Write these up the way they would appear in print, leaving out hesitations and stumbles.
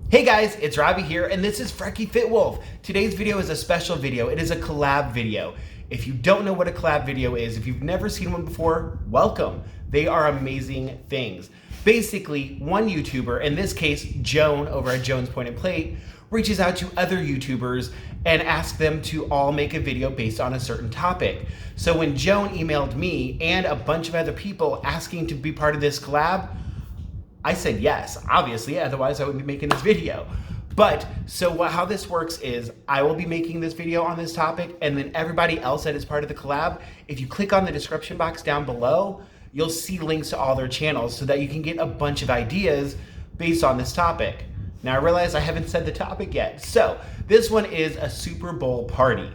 Hey guys, it's Robbie here, and this is FrekiFitWolf. Today's video is a special video. It is a collab video. If you don't know what a collab video is, if you've never seen one before, welcome. They are amazing things. Basically, one YouTuber, in this case, Joan over at Joan's Point and Plate, reaches out to other YouTubers and asks them to all make a video based on a certain topic. So when Joan emailed me and a bunch of other people asking to be part of this collab, I said yes, obviously, otherwise I wouldn't be making this video. But, so how this works is I will be making this video on this topic, and then everybody else that is part of the collab, if you click on the description box down below, you'll see links to all their channels so that you can get a bunch of ideas based on this topic. Now I realize I haven't said the topic yet. So, this one is a Super Bowl party.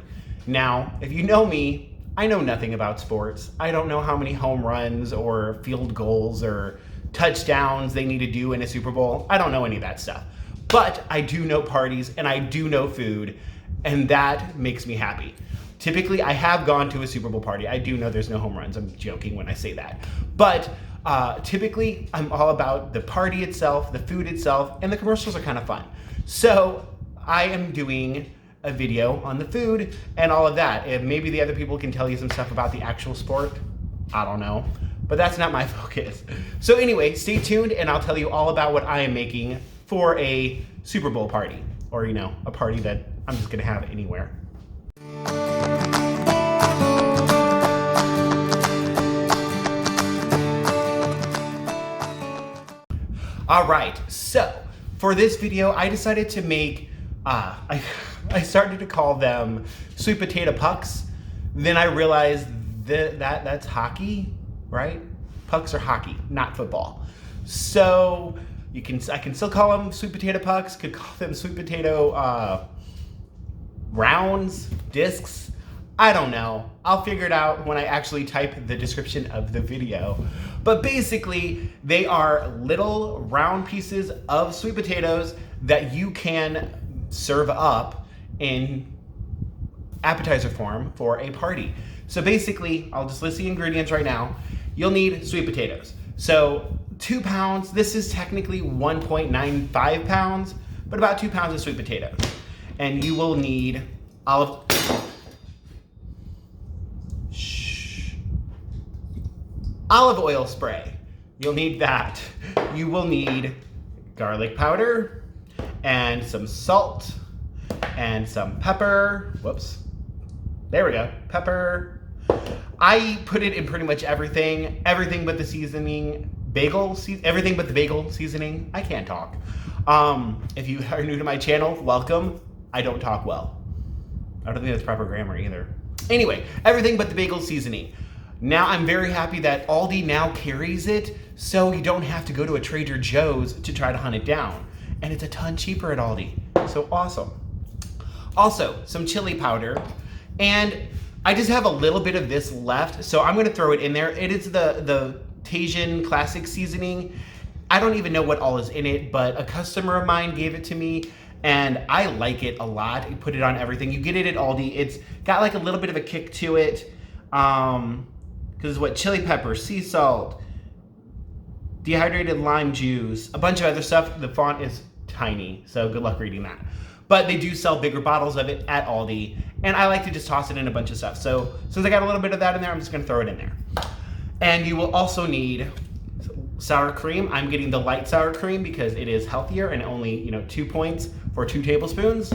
Now, if you know me, I know nothing about sports. I don't know how many home runs or field goals or touchdowns they need to do in a Super Bowl. I don't know any of that stuff. But I do know parties and I do know food, and that makes me happy. Typically, I have gone to a Super Bowl party. I do know there's no home runs. I'm joking when I say that. But typically, I'm all about the party itself, the food itself, and the commercials are kind of fun. So I am doing a video on the food and all of that. And maybe the other people can tell you some stuff about the actual sport. I don't know. But that's not my focus. So anyway, stay tuned and I'll tell you all about what I am making for a Super Bowl party. Or, you know, a party that I'm just gonna have anywhere. All right, so for this video, I decided to make, I started to call them sweet potato pucks. Then I realized that's hockey. Right? Pucks are hockey, not football. So I can still call them sweet potato pucks, could call them sweet potato rounds, discs. I don't know. I'll figure it out when I actually type the description of the video. But basically, they are little round pieces of sweet potatoes that you can serve up in appetizer form for a party. So basically, I'll just list the ingredients right now. You'll need sweet potatoes. So 2 pounds, this is technically 1.95 pounds, but about 2 pounds of sweet potatoes. And you will need olive oil spray. You'll need that. You will need garlic powder and some salt and some pepper. Whoops. There we go. Pepper. I put it in pretty much everything but the seasoning, everything but the bagel seasoning. I can't talk. If you are new to my channel, welcome. I don't talk well. I don't think that's proper grammar either. Anyway, everything but the bagel seasoning. Now I'm very happy that Aldi now carries it, so you don't have to go to a Trader Joe's to try to hunt it down. And it's a ton cheaper at Aldi, so awesome. Also, some chili powder, and I just have a little bit of this left, so I'm gonna throw it in there. It is the Tajin classic seasoning. I don't even know what all is in it, but a customer of mine gave it to me, and I like it a lot. You put it on everything. You get it at Aldi. It's got like a little bit of a kick to it, because it's what, chili pepper, sea salt, dehydrated lime juice, a bunch of other stuff. The font is tiny, so good luck reading that. But they do sell bigger bottles of it at Aldi, and I like to just toss it in a bunch of stuff. So since I got a little bit of that in there, I'm just gonna throw it in there. And you will also need sour cream. I'm getting the light sour cream because it is healthier and only 2 points for 2 tablespoons.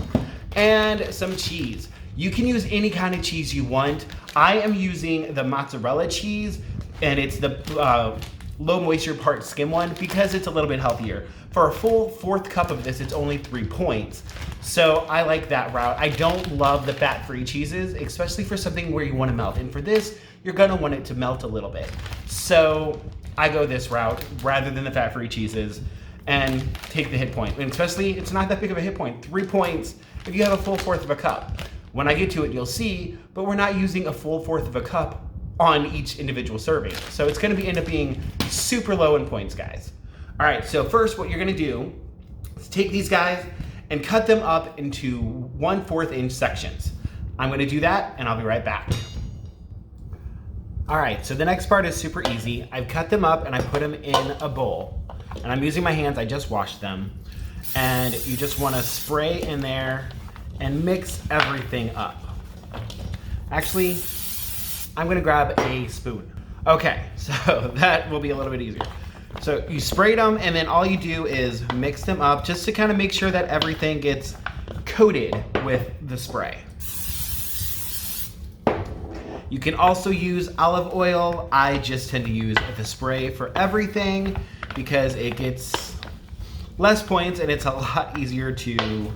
And some cheese. You can use any kind of cheese you want. I am using the mozzarella cheese, and it's the low moisture part skim one because it's a little bit healthier. For a full 4th cup of this, it's only 3 points. So I like that route. I don't love the fat-free cheeses, especially for something where you want to melt. And for this, you're gonna want it to melt a little bit. So I go this route rather than the fat-free cheeses and take the hit point. And especially, it's not that big of a hit point. 3 points if you have a full 4th of a cup. When I get to it, you'll see, but we're not using a full 4th of a cup on each individual serving. So it's gonna end up being super low in points, guys. All right, so first what you're gonna do is take these guys and cut them up into 1/4 inch sections. I'm gonna do that and I'll be right back. All right, so the next part is super easy. I've cut them up and I put them in a bowl. And I'm using my hands, I just washed them. And you just want to spray in there and mix everything up. Actually, I'm gonna grab a spoon. Okay, so that will be a little bit easier. So you sprayed them, and then all you do is mix them up just to kind of make sure that everything gets coated with the spray. You can also use olive oil. I just tend to use the spray for everything because it gets less points and it's a lot easier to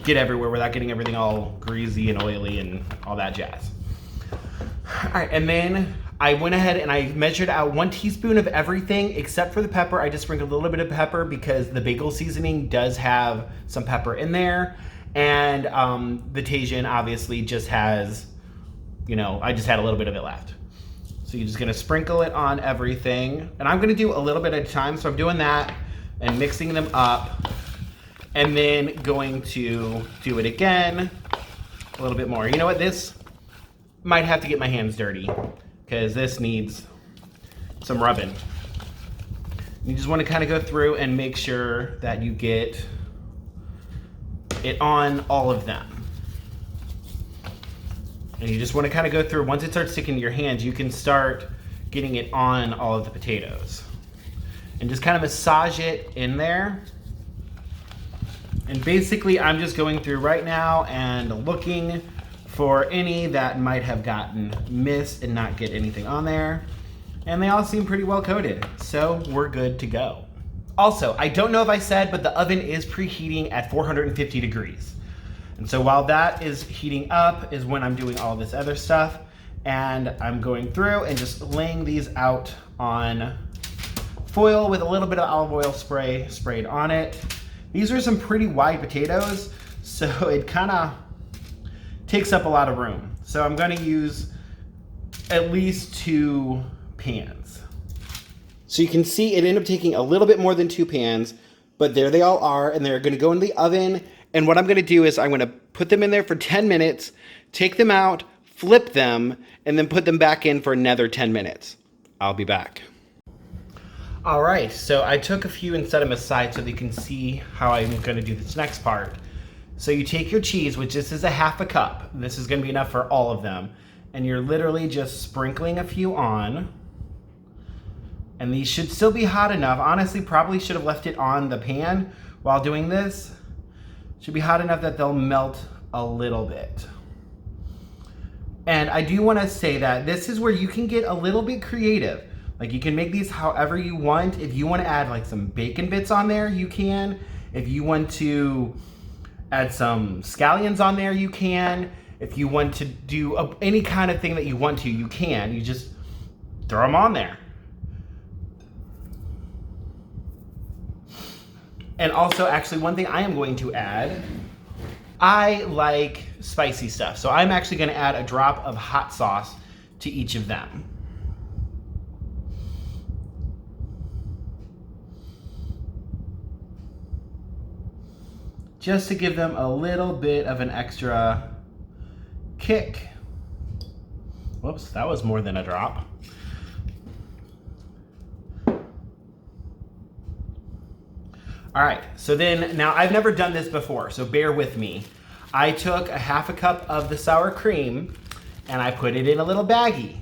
get everywhere without getting everything all greasy and oily and all that jazz. All right, and then I went ahead and I measured out 1 teaspoon of everything except for the pepper. I just sprinkled a little bit of pepper because the bagel seasoning does have some pepper in there. And the Tajin obviously just has, you know, I just had a little bit of it left. So you're just gonna sprinkle it on everything. And I'm gonna do a little bit at a time. So I'm doing that and mixing them up. And then going to do it again, a little bit more. You know what, this might have to get my hands dirty because this needs some rubbing. You just want to kind of go through and make sure that you get it on all of them. And you just want to kind of go through. Once it starts sticking to your hands, you can start getting it on all of the potatoes. And just kind of massage it in there. And basically, I'm just going through right now and looking for any that might have gotten missed and not get anything on there. And they all seem pretty well coated, so we're good to go. Also, I don't know if I said, but the oven is preheating at 450 degrees. And so while that is heating up is when I'm doing all this other stuff. And I'm going through and just laying these out on foil with a little bit of olive oil sprayed on it. These are some pretty wide potatoes, so it kind of takes up a lot of room. So I'm going to use at least 2 pans. So you can see it ended up taking a little bit more than 2 pans, but there they all are, and they're going to go in the oven. And what I'm going to do is I'm going to put them in there for 10 minutes, take them out, flip them, and then put them back in for another 10 minutes. I'll be back. All right, so I took a few and set them aside so that you can see how I'm going to do this next part. So you take your cheese, which this is a 1/2 cup. This is going to be enough for all of them. And you're literally just sprinkling a few on. And these should still be hot enough. Honestly, probably should have left it on the pan while doing this. Should be hot enough that they'll melt a little bit. And I do want to say that this is where you can get a little bit creative. Like, you can make these however you want. If you want to add like some bacon bits on there, you can. If you want to add some scallions on there, you can. If you want to do any kind of thing that you want to, you can. You just throw them on there. And also, actually, one thing I am going to add, I like spicy stuff. So I'm actually going to add a drop of hot sauce to each of them. Just to give them a little bit of an extra kick. Whoops, that was more than a drop. All right, so then, now I've never done this before, so bear with me. I took a 1/2 cup of the sour cream and I put it in a little baggie.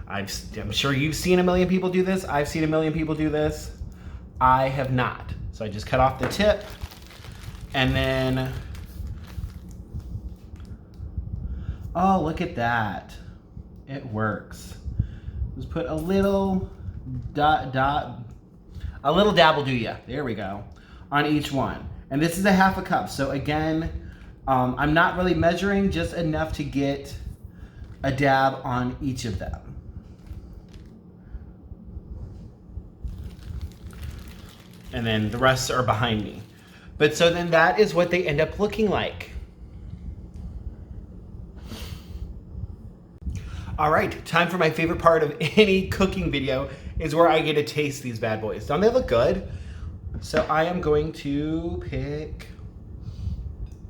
I'm sure you've seen a million people do this. I've seen a million people do this. I have not. So I just cut off the tip and then, oh, look at that. It works. Just put a little a little dabble do ya, there we go, on each one. And this is a 1/2 cup, so again, I'm not really measuring, just enough to get a dab on each of them. And then the rest are behind me. But so then that is what they end up looking like. All right, time for my favorite part of any cooking video is where I get to taste these bad boys. Don't they look good? So I am going to pick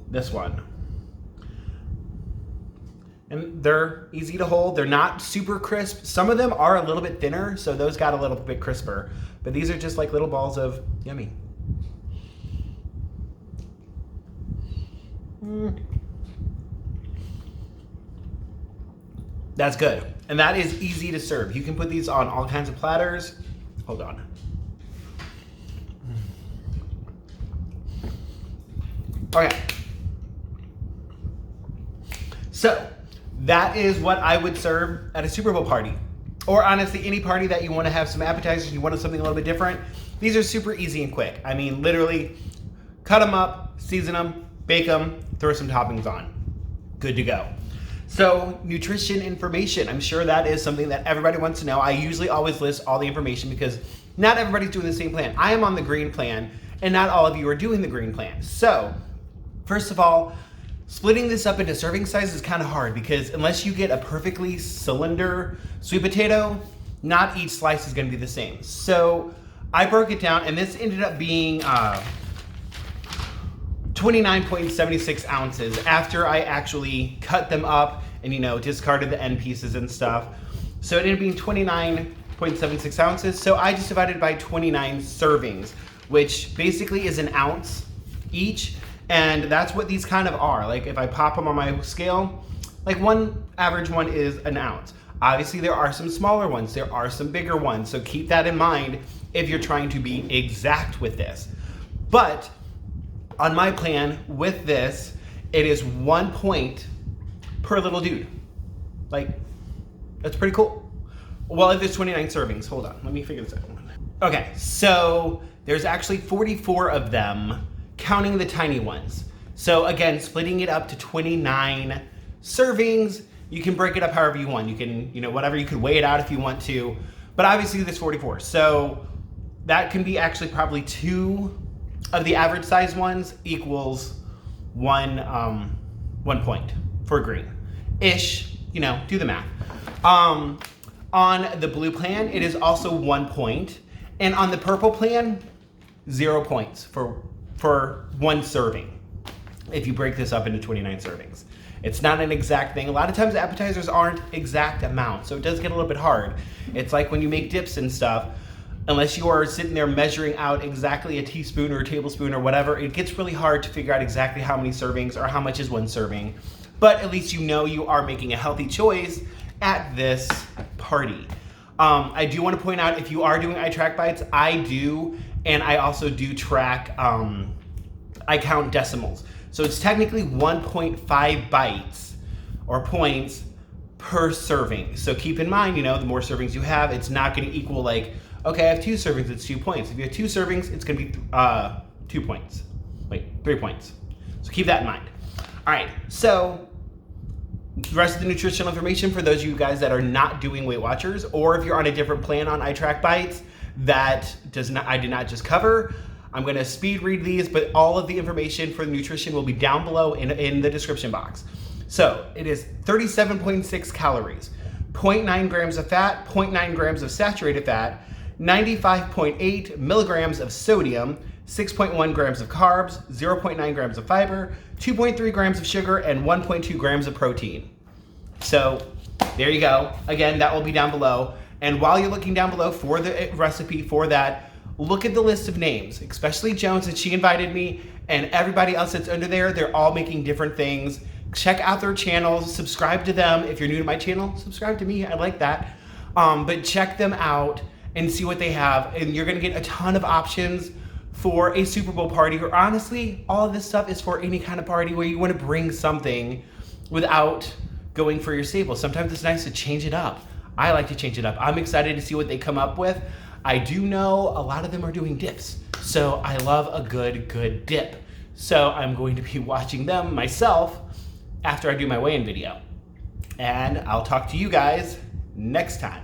this one. And they're easy to hold. They're not super crisp. Some of them are a little bit thinner, so those got a little bit crisper. But these are just like little balls of yummy. That's good. And that is easy to serve. You can put these on all kinds of platters. Hold on. Okay. So that is what I would serve at a Super Bowl party. Or honestly, any party that you want to have some appetizers, you want something a little bit different. These are super easy and quick. I mean, literally, cut them up, season them, bake them, throw some toppings on. Good to go. So, nutrition information. I'm sure that is something that everybody wants to know. I usually always list all the information because not everybody's doing the same plan. I am on the green plan, and not all of you are doing the green plan. So, first of all, splitting this up into serving size is kind of hard because unless you get a perfectly cylinder sweet potato, not each slice is going to be the same. So, I broke it down, and this ended up being 29.76 ounces after I actually cut them up and, discarded the end pieces and stuff. So it ended up being 29.76 ounces. So I just divided by 29 servings, which basically is an ounce each. And that's what these kind of are. Like if I pop them on my scale, like one average one is an ounce. Obviously there are some smaller ones, there are some bigger ones. So keep that in mind if you're trying to be exact with this. But on my plan with this, it is 1 point per little dude. Like, that's pretty cool. Well, if there's 29 servings, hold on, let me figure this out. Okay, so there's actually 44 of them, counting the tiny ones. So again, splitting it up to 29 servings, you can break it up however you want. You can, whatever, you could weigh it out if you want to, but obviously there's 44. So that can be actually probably 2 of the average size ones equals 1 point for green ish, do the math. On the blue plan, it is also 1 point. And on the purple plan, 0 points for 1 serving. If you break this up into 29 servings, it's not an exact thing. A lot of times appetizers aren't exact amounts. So it does get a little bit hard. It's like when you make dips and stuff, unless you are sitting there measuring out exactly a teaspoon or a tablespoon or whatever, it gets really hard to figure out exactly how many servings or how much is 1 serving. But at least you are making a healthy choice at this party. I do want to point out, if you are doing iTrack bites, I do, and I also do track, I count decimals. So it's technically 1.5 bites or points per serving. So keep in mind, the more servings you have, it's not going to equal like, okay, I have 2 servings, it's 2 points. If you have 2 servings, it's gonna be 2 points. Wait, 3 points. So keep that in mind. All right, so the rest of the nutritional information for those of you guys that are not doing Weight Watchers, or if you're on a different plan on iTrack Bites that I did not just cover, I'm gonna speed read these, but all of the information for the nutrition will be down below in the description box. So it is 37.6 calories, 0.9 grams of fat, 0.9 grams of saturated fat, 95.8 milligrams of sodium, 6.1 grams of carbs, 0.9 grams of fiber, 2.3 grams of sugar, and 1.2 grams of protein. So there you go. Again, that will be down below. And while you're looking down below for the recipe for that, look at the list of names, especially Jones, and she invited me, and everybody else that's under there. They're all making different things. Check out their channels, subscribe to them. If you're new to my channel, subscribe to me, I like that. But check them out and see what they have, and you're gonna get a ton of options for a Super Bowl party, or honestly, all of this stuff is for any kind of party where you wanna bring something without going for your staples. Sometimes it's nice to change it up. I like to change it up. I'm excited to see what they come up with. I do know a lot of them are doing dips, so I love a good dip. So I'm going to be watching them myself after I do my weigh-in video. And I'll talk to you guys next time.